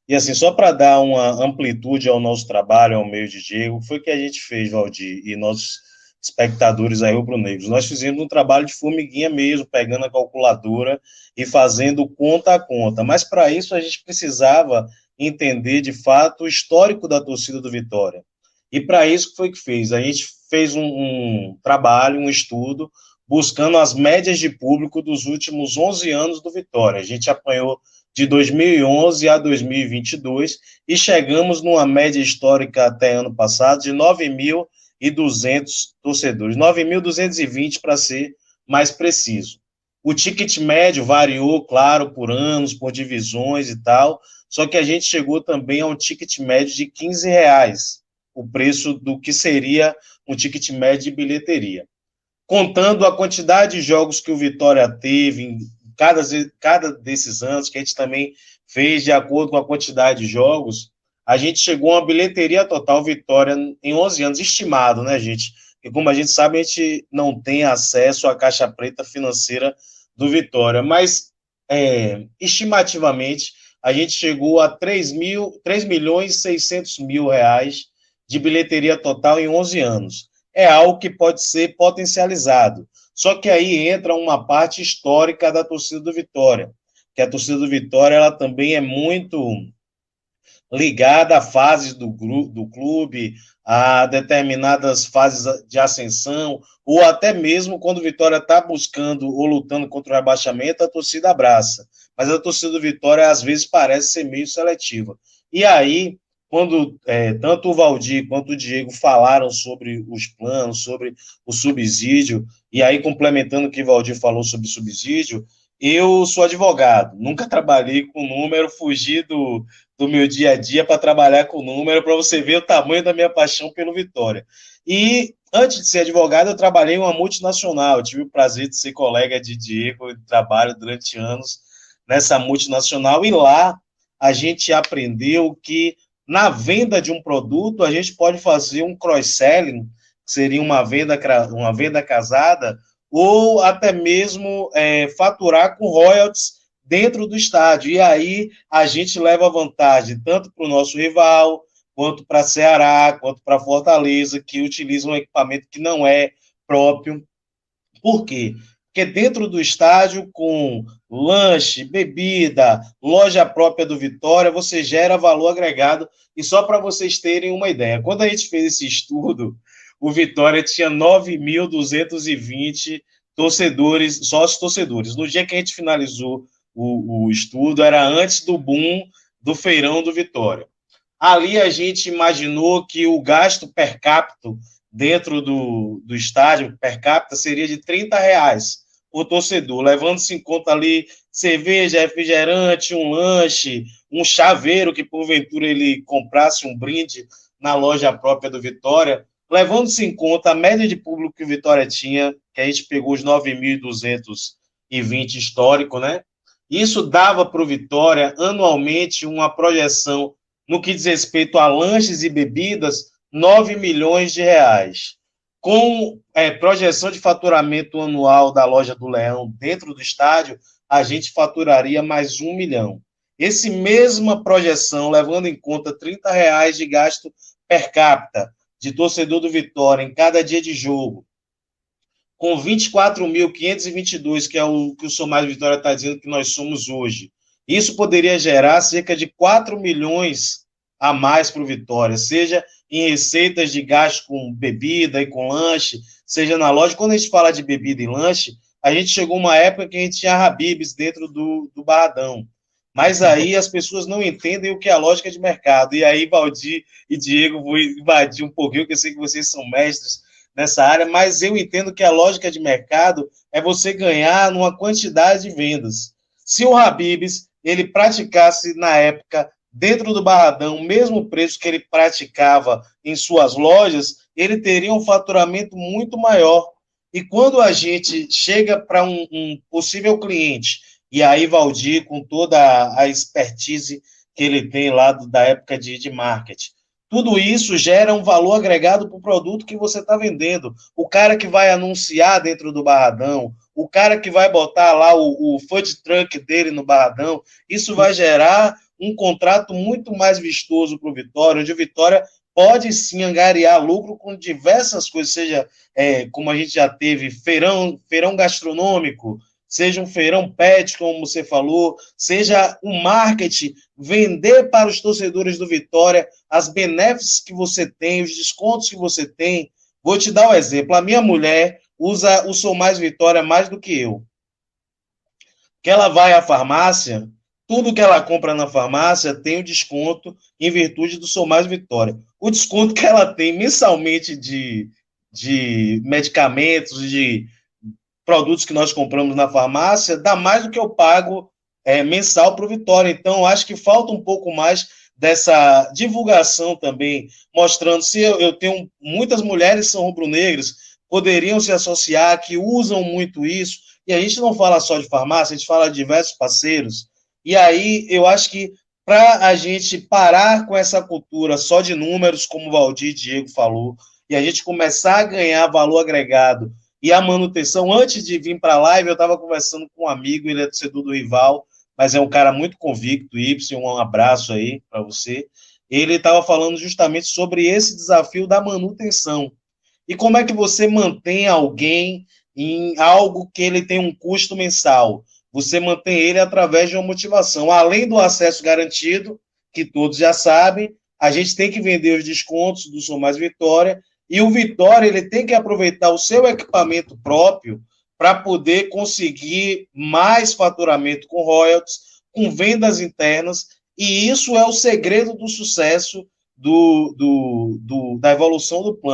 E assim, só para dar uma amplitude ao nosso trabalho, ao meio de Diego, foi o que a gente fez, Valdir, e nossos espectadores aí rubro-negros. Nós fizemos um trabalho de formiguinha mesmo, pegando a calculadora e fazendo conta a conta. Mas para isso a gente precisava entender de fato o histórico da torcida do Vitória. E para isso foi que fez. A gente fez um trabalho, um estudo, buscando as médias de público dos últimos 11 anos do Vitória. A gente apanhou de 2011 a 2022 e chegamos numa média histórica até ano passado de 9.200 torcedores, 9.220 para ser mais preciso. O ticket médio variou, claro, por anos, por divisões e tal, só que a gente chegou também a um ticket médio de R$ 15, o preço do que seria um ticket médio de bilheteria. Contando a quantidade de jogos que o Vitória teve em cada desses anos, que a gente também fez de acordo com a quantidade de jogos, a gente chegou a uma bilheteria total Vitória em 11 anos, estimado, né, gente? Porque, como a gente sabe, a gente não tem acesso à caixa preta financeira do Vitória, mas estimativamente a gente chegou a 3.600.000 reais de bilheteria total em 11 anos. É algo que pode ser potencializado. Só que aí entra uma parte histórica da torcida do Vitória, que a torcida do Vitória ela também é muito ligada a fases do clube, a determinadas fases de ascensão, ou até mesmo quando o Vitória está buscando ou lutando contra o rebaixamento, a torcida abraça. Mas a torcida do Vitória, às vezes, parece ser meio seletiva. E aí, quando tanto o Valdir quanto o Diego falaram sobre os planos, sobre o subsídio, e aí complementando o que o Valdir falou sobre subsídio, eu sou advogado, nunca trabalhei com número, fugi do meu dia a dia para trabalhar com número, para você ver o tamanho da minha paixão pelo Vitória. E antes de ser advogado, eu trabalhei em uma multinacional, eu tive o prazer de ser colega de Diego, de trabalho durante anos nessa multinacional, e lá a gente aprendeu que na venda de um produto, a gente pode fazer um cross-selling, que seria uma venda casada, ou até mesmo faturar com royalties dentro do estádio. E aí a gente leva vantagem tanto para o nosso rival, quanto para Ceará, quanto para Fortaleza, que utilizam um equipamento que não é próprio. Por quê? Porque dentro do estádio, com lanche, bebida, loja própria do Vitória, você gera valor agregado. E só para vocês terem uma ideia, quando a gente fez esse estudo, o Vitória tinha 9.220 torcedores, sócios torcedores. No dia que a gente finalizou o estudo, era antes do boom do feirão do Vitória. Ali a gente imaginou que o gasto per capita dentro do estádio, per capita, seria de R$ 30 por torcedor, levando-se em conta ali cerveja, refrigerante, um lanche, um chaveiro que porventura ele comprasse um brinde na loja própria do Vitória, levando-se em conta a média de público que o Vitória tinha, que a gente pegou os 9.220 histórico, né? Isso dava para o Vitória anualmente uma projeção no que diz respeito a lanches e bebidas, R$ 9 milhões. Com projeção de faturamento anual da loja do Leão dentro do estádio, a gente faturaria mais 1 milhão. Esse mesma projeção, levando em conta R$ 30 de gasto per capita de torcedor do Vitória em cada dia de jogo, com 24.522, que é o que o Somar Vitória está dizendo que nós somos hoje, isso poderia gerar cerca de 4 milhões a mais para o Vitória, seja em receitas de gasto com bebida e com lanche, seja na loja. Quando a gente fala de bebida e lanche, a gente chegou uma época que a gente tinha Habib's dentro do Barradão. Mas aí as pessoas não entendem o que é a lógica de mercado. E aí, Valdir e Diego, vou invadir um pouquinho, porque eu sei que vocês são mestres nessa área, mas eu entendo que a lógica de mercado é você ganhar numa quantidade de vendas. Se o Habib's ele praticasse na época dentro do Barradão o mesmo preço que ele praticava em suas lojas, ele teria um faturamento muito maior. E quando a gente chega para um possível cliente, e aí Valdir, com toda a expertise que ele tem lá da época de marketing, tudo isso gera um valor agregado para o produto que você está vendendo. O cara que vai anunciar dentro do Barradão, o cara que vai botar lá o food truck dele no Barradão, isso vai gerar um contrato muito mais vistoso para o Vitória, onde o Vitória pode sim angariar lucro com diversas coisas, seja como a gente já teve, feirão gastronômico, seja um feirão pet, como você falou, seja um marketing, vender para os torcedores do Vitória as benefícios que você tem, os descontos que você tem. Vou te dar um exemplo. A minha mulher usa o Sou Mais Vitória mais do que eu. Que ela vai à farmácia, tudo que ela compra na farmácia tem o desconto em virtude do Sou Mais Vitória. O desconto que ela tem mensalmente de medicamentos, de produtos que nós compramos na farmácia, dá mais do que eu pago mensal para o Vitória. Então, acho que falta um pouco mais dessa divulgação também, mostrando se eu tenho muitas mulheres que são rubro-negras, poderiam se associar, que usam muito isso, e a gente não fala só de farmácia, a gente fala de diversos parceiros, e aí eu acho que para a gente parar com essa cultura só de números, como o Valdir e Diego falou, e a gente começar a ganhar valor agregado e a manutenção, antes de vir para a live, eu estava conversando com um amigo, ele é torcedor do rival, mas é um cara muito convicto, Y, um abraço aí para você. Ele estava falando justamente sobre esse desafio da manutenção. E como é que você mantém alguém em algo que ele tem um custo mensal? Você mantém ele através de uma motivação. Além do acesso garantido, que todos já sabem, a gente tem que vender os descontos do Sou Mais Vitória, e o Vitória ele tem que aproveitar o seu equipamento próprio para poder conseguir mais faturamento com royalties, com vendas internas, e isso é o segredo do sucesso da evolução do plano.